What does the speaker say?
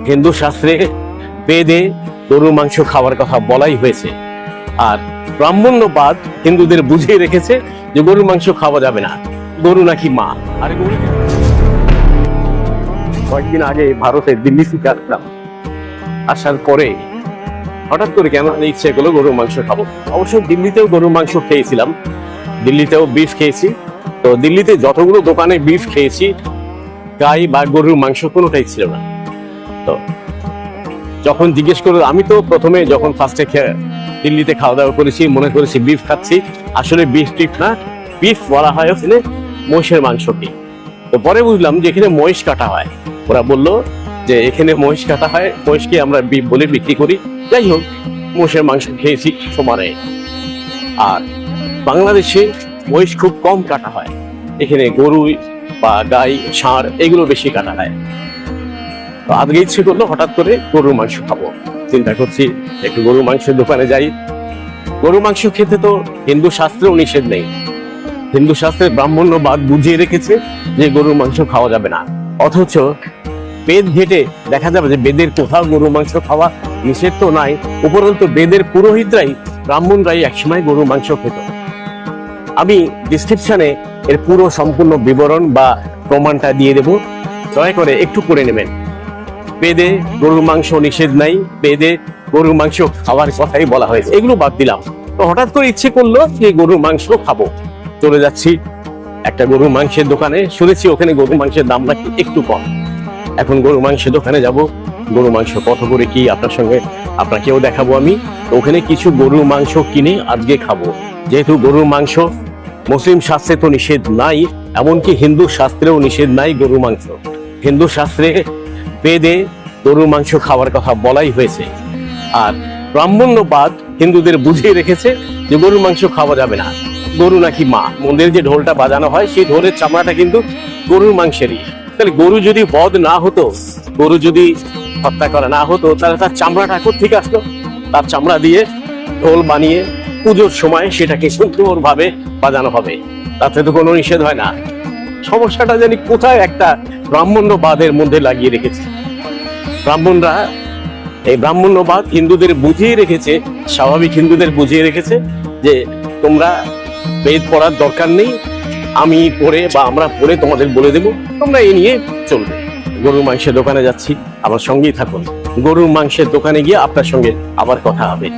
হিন্দু শাস্ত্রে বেদে গরুর মাংস খাওয়ার কথা বলাই হয়েছে। আর ব্রাহ্মণ্যবাদ হিন্দুদের বুঝিয়ে রেখেছে যে গরুর মাংস খাওয়া যাবে না, গরু নাকি মা। আর গরু কয়েকদিন আগে ভারতে দিল্লি থেকে আসলাম, আসার পরে হঠাৎ করে কেন ইচ্ছে করলো গরুর মাংস খাবো। অবশ্য দিল্লিতেও গরুর মাংস খেয়েছিলাম, দিল্লিতেও বিফ খেয়েছি। তো দিল্লিতে যতগুলো দোকানে বিফ খেয়েছি, গাই বা গরুর মাংস কোনোটাই ছিল না। তো যখন জিজ্ঞেস করলো, আমি তো প্রথমে যখন ফার্স্টে দিল্লিতে খাওয়া দাওয়া করেছি মনে করেছি বিফ খাচ্ছি, আসলে বিফ টিফ না, বিফ বলা হয় ওখানে মহিষের মাংসকে। তো পরে বুঝলাম যে এখানে মহিষ কাটা হয়। ওরা বললো যে এখানে মহিষ কাটা হয়, মহিষকে আমরা বিফ বলে বিক্রি করি। যাই হোক, মহিষের মাংস খেয়েছি সমানে। আর বাংলাদেশে মহিষ খুব কম কাটা হয়, এখানে গরু বা গাই ষাঁড় এগুলো বেশি কাটা হয়। তো আজকে ইচ্ছে করলো হঠাৎ করে গরুর মাংস খাবো, চিন্তা করছি একটু গরুর মাংসের দোকানে যাই। গরুর মাংস খেতে তো হিন্দু শাস্ত্রেও নিষেধ নেই, হিন্দু শাস্ত্রে ব্রাহ্মণ্যবাদ বুঝিয়ে রেখেছে যে গরুর মাংস খাওয়া যাবে না। অথচ বেদ ঘেটে দেখা যাবে যে বেদের কোথাও গরুর মাংস খাওয়া নিষেধ তো নাই, উপরন্তু বেদের পুরোহিতরাই ব্রাহ্মণরাই একসময় গরুর মাংস খেত। আমি ডিসক্রিপশনে এর পুরো সম্পূর্ণ বিবরণ বা প্রমাণটা দিয়ে দেব, দয়া করে একটু করে নেবেন। বেদে গরুর মাংস নিষেধ নাই, বেদে গরুর মাংস খাওয়ার কথাই বলা হয়েছে। এগুলো বাদ দিলাম, তো হঠাৎ করে ইচ্ছে করলো যে গরুর মাংস খাবো। চলে যাচ্ছি একটা গরুর মাংসের দোকানে, শুনেছি ওখানে গরুর মাংসের দাম নাকি একটু কম। এখন গরুর মাংসের দোকানে যাব, গরুর মাংস কত করে কি আপনাকেও দেখাবো আমি। তো ওখানে কিছু গরুর মাংস কিনে আজকে খাবো, যেহেতু গরুর মাংস মুসলিম শাস্ত্রে তো নিষেধ নাই, এমনকি হিন্দু শাস্ত্রেও নিষেধ নাই গরুর মাংস। হিন্দু শাস্ত্রে বেদে গরুর মাংস খাওয়ার কথা বলাই হয়েছে। আর ব্রাহ্মণ্যবাদ হিন্দুদের বুঝিয়ে রেখেছে যে গরুর মাংস খাওয়া যাবে না, গরু নাকি মা। মন্দিরে যে ঢোলটা বাজানো হয় সেই ঢোলের চামড়াটা কিন্তু গরুর মাংসেরই। তাহলে গরু যদি বধ না হতো, গরু যদি হত্যা করা না হতো, তাহলে তার চামড়াটা কোত্থেকে আসলো? তার চামড়া দিয়ে ঢোল বানিয়ে পুজোর সময় সেটাকে সুন্দরভাবে বাজানো হবে, তাতে তো কোনো নিষেধ হয় না। সমস্যাটা জানি কোথায় একটা ব্রাহ্মণ্যবাদের মধ্যে লাগিয়ে রেখেছে। ব্রাহ্মণরা এই ব্রাহ্মণ্যবাদ হিন্দুদের বুঝিয়ে রেখেছে, স্বাভাবিক হিন্দুদের বুঝিয়ে রেখেছে যে তোমরা বেদ পড়ার দরকার নেই, আমি পড়ে বা আমরা পড়ে তোমাদের বলে দেবো, তোমরা এই নিয়ে চলবে। গরুর মাংসের দোকানে যাচ্ছি, আমার সঙ্গেই থাকুন। গরুর মাংসের দোকানে গিয়ে আপনার সঙ্গে আবার কথা হবে।